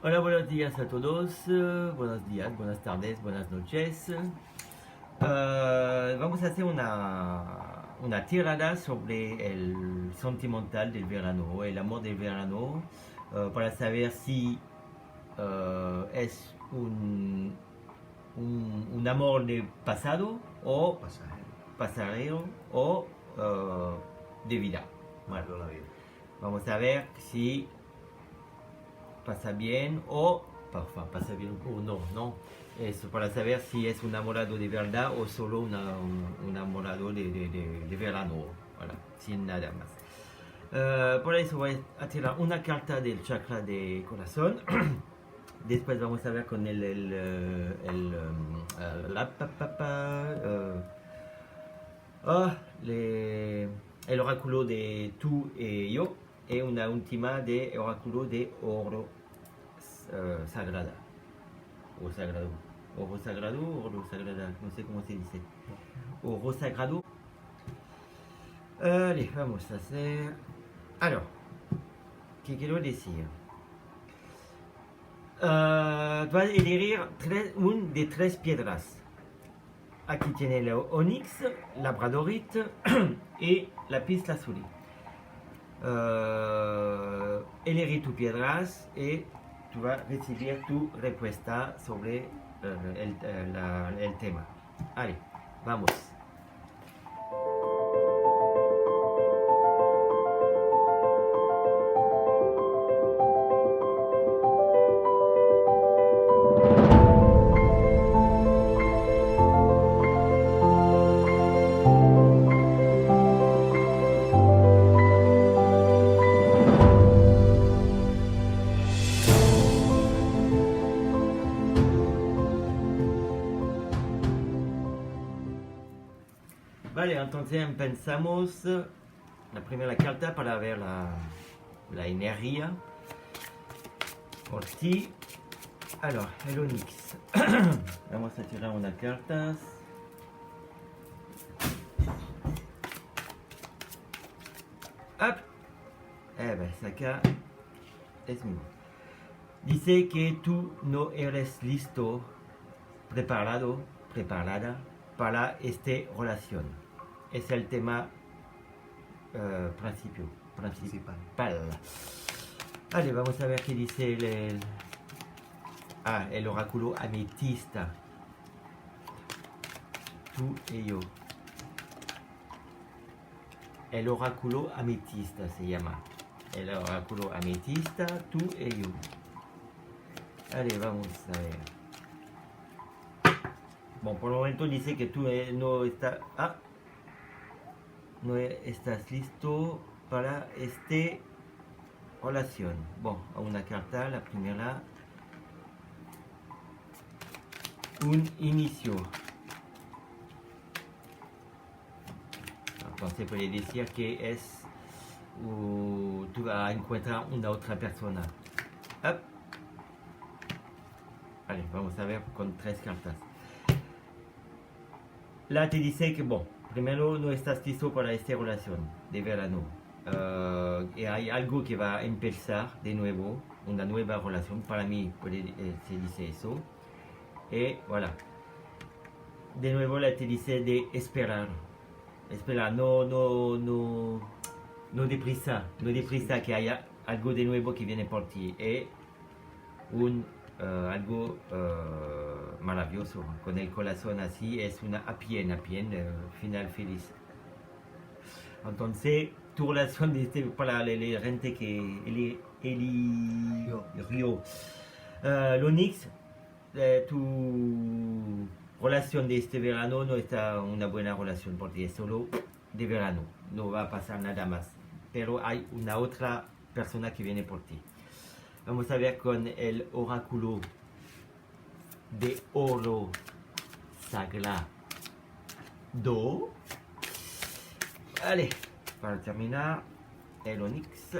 Hola, buenos días a todos. Buenos días, buenas tardes, buenas noches. Vamos a hacer una tirada sobre el sentimental del verano, el amor del verano, para saber si es un amor de pasado o Pasajero. pasajero o de vida. Bueno, toda la vida. Vamos a ver si pasa bien o pasa bien o no, ¿no? Eso para saber si es un enamorado de verdad o solo un enamorado de verano, voilà, sin nada más. Por eso voy a tirar una carta del chakra de corazón. Después vamos a ver con el oráculo de tú y yo. Y una última de oráculo de oro sagrada. O sagrado. Oro sagrado, oro sagrada, no sé cómo se dice. Oro sagrado. Allez, vamos a hacer. Alors, ¿qué quiero decir? Vas a elegir un de tres piedras. Aquí tiene el onix, labradorite y lapis lazuli. Elegir tus piedras y tú vas a recibir tu respuesta sobre el tema. Allez, vamos. Vale, entonces empezamos la primera carta para ver la energía por ti. Alors, el onix. Vamos a tirar una carta. Hop. Saca es mío. Dice que tú no eres listo, preparada para esta relación. Es el tema principal. Vale, vamos a ver qué dice el oráculo ametista. Tú y yo. El oráculo ametista se llama. El oráculo ametista, tú y yo. Allez, vamos a ver. Bon, por el momento dice que tú no estás listo para esta relación. Bon, a una carta, la primera. Un inicio. Entonces puede decir que es tú vas a encontrar una otra persona. Hop. Vale, vamos a ver con tres cartas. Là te dice que, bon, primero no estás listo para esta relación de verano. Y hay algo que va a empezar de nuevo, una nueva relación. Para mí se dice eso. Y voilà. De nuevo la te dice de esperar. Espera, no deprisa, que haya algo de nuevo que viene por ti. Y algo maravilloso, con el corazón así, es una happy end, final feliz. Entonces, tu relación para la gente que eligió l'Onyx, tu relación de este verano no está una buena relación porque es solo de verano, no va a pasar nada más, pero hay una otra persona que viene por ti. Vamos a ver con el oráculo de oro sagrado. Allez, para terminar, el onix.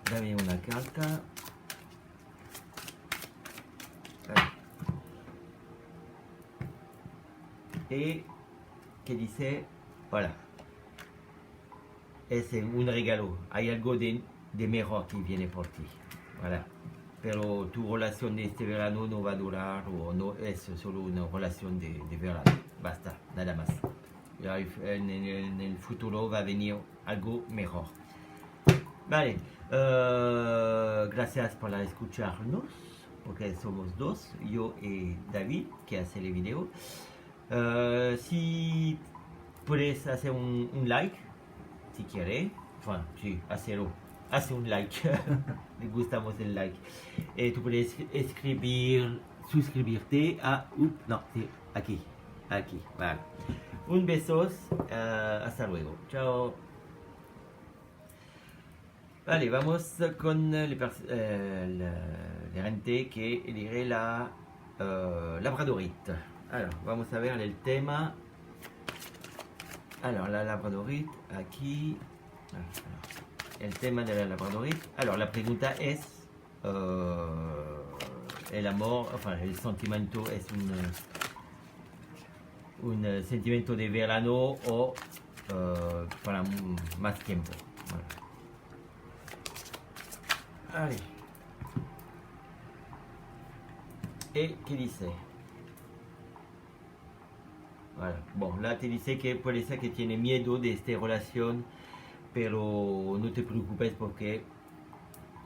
Dame una carta. Y que dice, voilà, es un regalo, hay algo de mejor que viene por ti. Voilà. pero tu relación de este verano no va a durar o no es solo una relación de verano. Basta, nada más. Ya en el futuro va a venir algo mejor. Vale, gracias por escucharnos, porque somos dos, yo y David, que hace el video. Si puedes hacer un like, si quieres, bueno, sí, hace un like, me gustamos el like. Tú puedes escribir, suscribirte a, no, sí, aquí, vale. Un besos, hasta luego, chao. Vale, vamos con la gente que elige la labradorite. Alors, vamos a ver el tema. Alors, la labradorite, aquí. El tema de la labradorite. Alors, la pregunta es: el amor, enfin, el sentimiento es un sentimiento de verano o para más tiempo. Voilà. Allez. ¿Y qué dice? Voilà. Bon, là te dice que puede ser que tiene miedo de esta relación, pero no te preocupes porque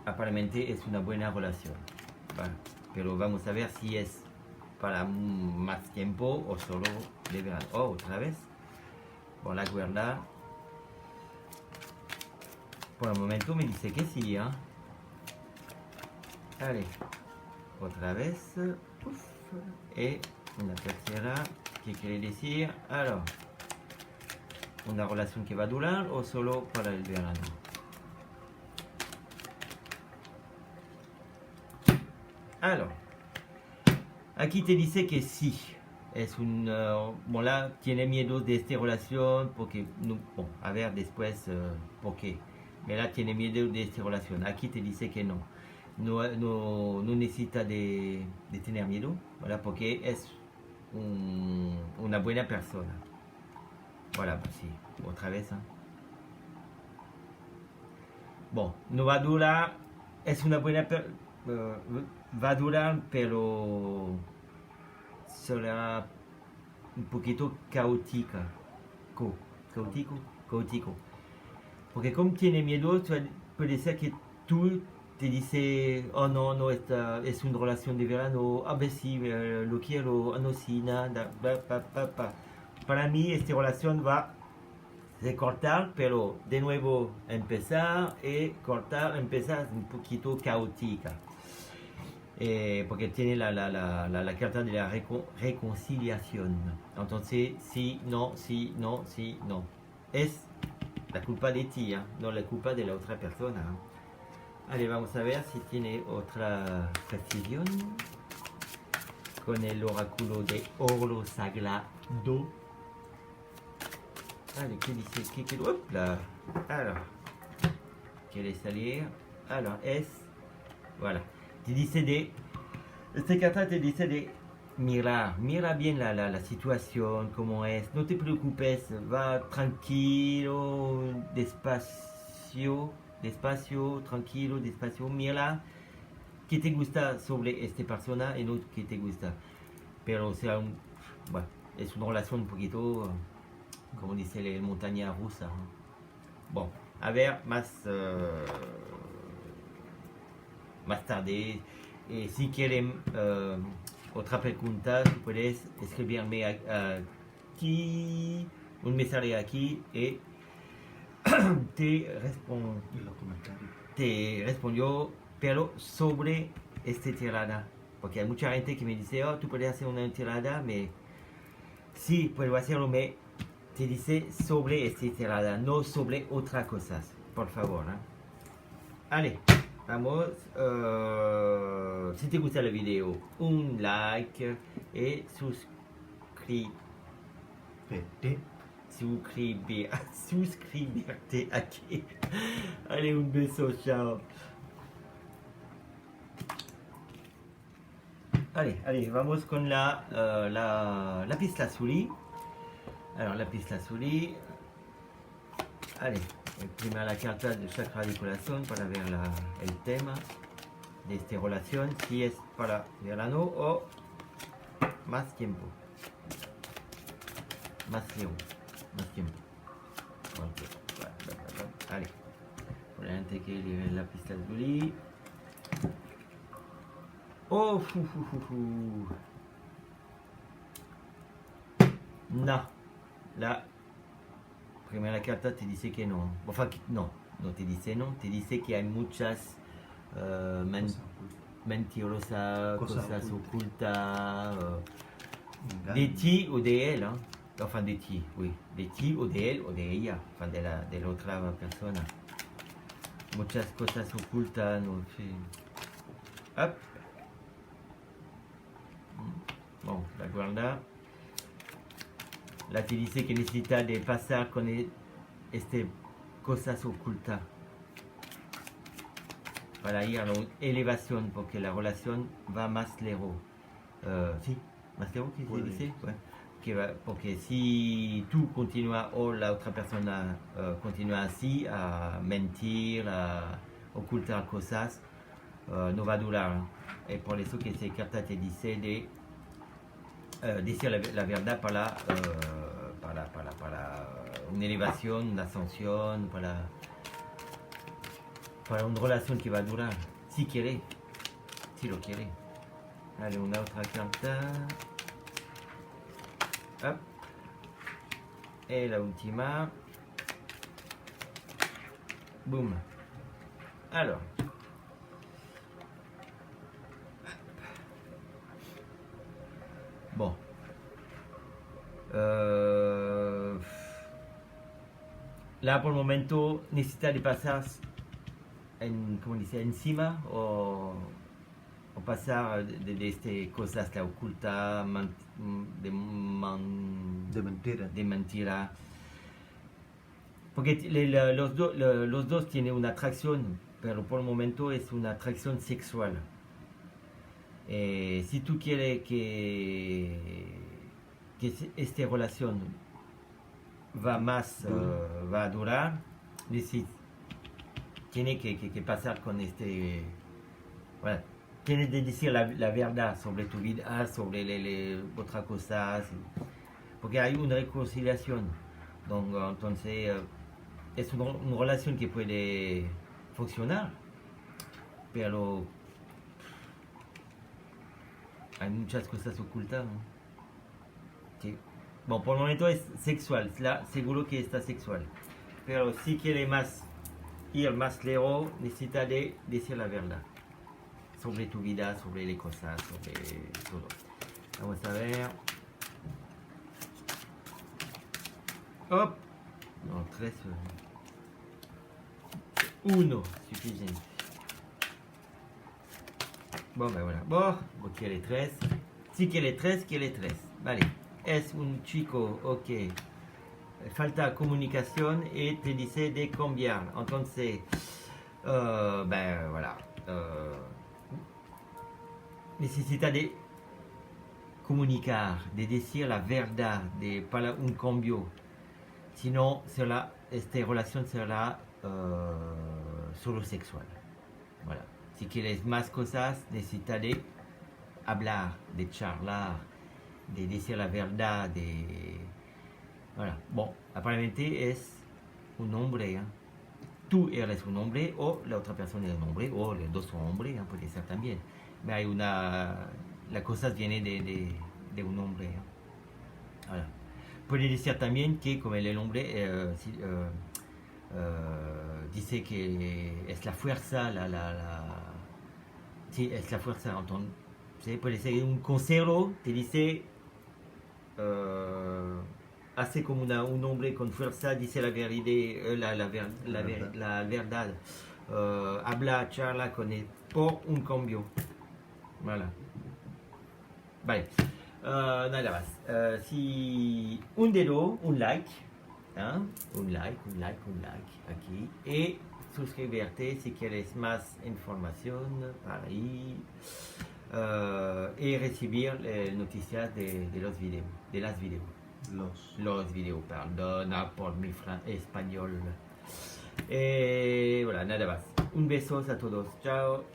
aparentemente es una buena relación. Voilà. Pero vamos a ver si es para más tiempo o solo de verano. Oh, otra vez. Por la cuerda. Por el momento me dice que sí, ¿eh? Allez, otra vez, uf, y una tercera, ¿qué quiere decir? Alors, una relación que va a durar o solo para el verano. Alors, aquí te dice que sí, es un, bon là, tiene miedo de esta relación porque, no, bon, a ver después por qué, pero là tiene miedo de esta relación, aquí te dice que no. No necesita de tener miedo, ¿verdad? Porque es una buena persona. Voilà, pues sí, otra vez. ¿Eh? Bon, no va a durar, es una buena persona, va a durar, pero será un poquito caótica. Caótico. Porque como tiene miedo, puede ser que tú te dice, oh no, esta es una relación de verano, ah, pues sí, lo quiero, ah, no, sí, nada, Para mí esta relación va a cortar, pero de nuevo empezar y cortar, empezar un poquito caótica. Porque tiene la carta de la reconciliación. Entonces, sí, no. Es la culpa de ti, ¿eh? No la culpa de la otra persona. Allez, vamos a ver si tiene otra precisión con el oráculo de oro sagrado. Allez, ¿qué dice? Hop là. Alors, quiere salir. Alors, es. Voilà. Te dice de. Esta carta te dice de mira bien la situación, cómo es. No te preocupes, va tranquilo, despacio, tranquilo, despacio. Mira qué te gusta sobre esta persona y no qué te gusta. Pero o sea, bueno, es una relación un poquito, como dice la montaña rusa. Bon, a ver más tarde. Si quieren otra pregunta, tú puedes escribirme aquí, un mensaje aquí y te respondió, pero sobre esta tirada. Porque hay mucha gente que me dice, oh, tú puedes hacer una tirada, pero sí, puedo hacerlo, pero te dice sobre esta tirada, no sobre otras cosas, por favor. Allez. Vamos, si te gusta el video, un like y suscribirte aquí. Allez, un beso, chao. Allez, vamos con la lapislázuli. Alors, lapislázuli. Allez. Primero la carta del chakra del corazón para ver el tema. de esta relación, si es para verano o más tiempo. Más tiempo. Más tiempo. Ok. Allez. Antes que libere la pista de Luli. Oh, no. La primera carta te dice que no. Enfin, no. No te dice no. Te dice que hay muchas mentirosas, cosas ocultas. De ti o de él, ¿no? Enfin, de ti, oui. De ti o de él o de ella. Enfin, de la otra persona. Muchas cosas ocultas, no sé. Hop. Bon, la guarda. La te dice que necesita de pasar con cosas ocultas para ir a la elevación, porque la relación va más lejos. Sí, más lejos que se dice. Ouais. Porque si tú continúas o la otra persona continúa así a mentir, a ocultar cosas, no va a durar. Y por eso que esa carta te dice de decir la verdad para una elevación, una ascensión, para una relación que va a durar, si quiere, si lo quiere. Allez, una otra carta. Hop. Et la última. Boum. Alors. Bon. Là, por el momento, necesita de pasar como dice, encima o pasar de estas cosas la oculta, de mentira. Porque los dos tienen una atracción, pero por el momento es una atracción sexual. Si tú quieres que esta relación va a durar, tiene que pasar con voilà, tienes de decir la verdad sobre tu vida, sobre otras cosas, porque hay una reconciliación. Entonces es una relación que puede funcionar, pero hay muchas cosas ocultas, ¿no? Sí. Bon, por el momento es sexual, seguro que está sexual, pero si quiere ir más lejos, necesita de decir la verdad sobre tu vida, sobre las cosas, sobre todo. Vamos a ver. Hop. No, 3. 1, suficiente. Bon, ben voilà. Bon, quiere 3. Si quiere 3, quiere 3. Vale. Es un chico, ok. Falta comunicación y te dice de cambiar. Entonces, ben voilà. Necesita de comunicar, de decir la verdad, para un cambio. Si no, esta relación será solo sexual. Voilà. Si quieres más cosas, necesita de hablar, de charlar, de decir la verdad, Voilà. Bon, aparentemente es un hombre. ¿Eh? Tú eres un hombre o la otra persona es un hombre o los dos son hombres, ¿eh? Puede ser también. Pero la cosa viene de un hombre. ¿Eh? Voilà. Puede decir también que como el hombre dice que es la fuerza, sí, es la fuerza. Entonces, puede ser un consejero, te dice, hace como un hombre con fuerza, dice la verdad, habla, charla con él por un cambio. Voilà. Vale. Nada más. Si un dedo, un like, ¿eh? un like aquí. Y suscribirte si quieres más información para ahí. Y recibir noticias de los videos, de las videos. Los videos, perdona por mi español. Y voilà, nada más. Un beso a todos. Chao.